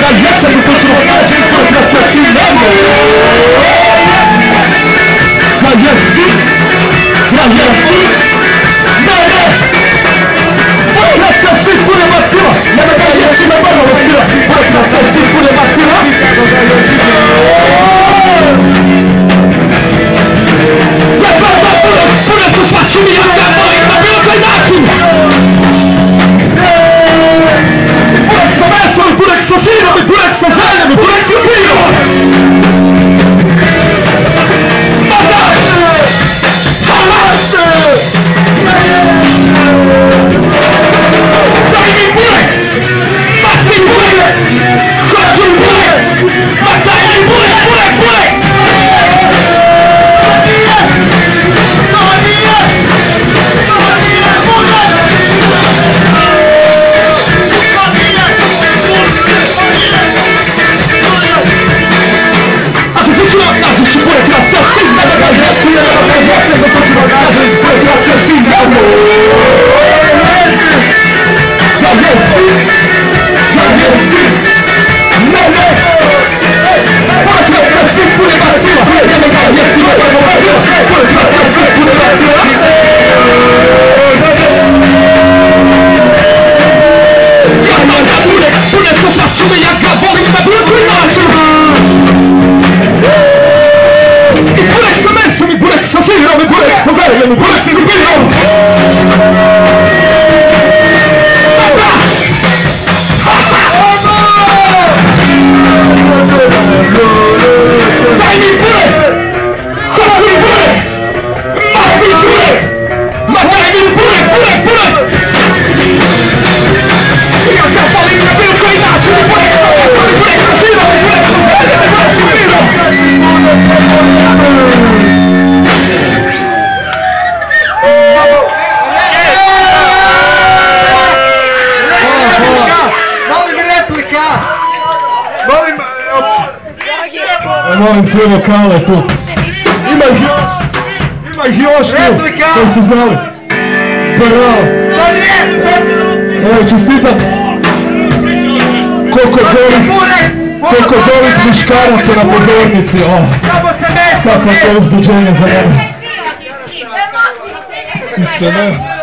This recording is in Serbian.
gaglietta che faccio mangiare sempre trattattinando. Gaglietti, bene, vuoi trattarsi pure Matteo, la gaglietti mi parla Matteo, vuoi trattarsi pure Matteo? La guarda pure tu facci via da voi, ma ve lo fai massimo! Pure questo mezzo, pure questo filo, pure questo segno, pure questo filo! Ma dai! Avanti! Dai pure! Fatti pure! Facci pure! Ma dai pure! Sve vokale tu. Ima ih još tu, koji su znali. Bravo. Evo, čestitam. Koliko zovih muškaraca na pozornici. Kako je to uzbuđenje za mene. Isto ne?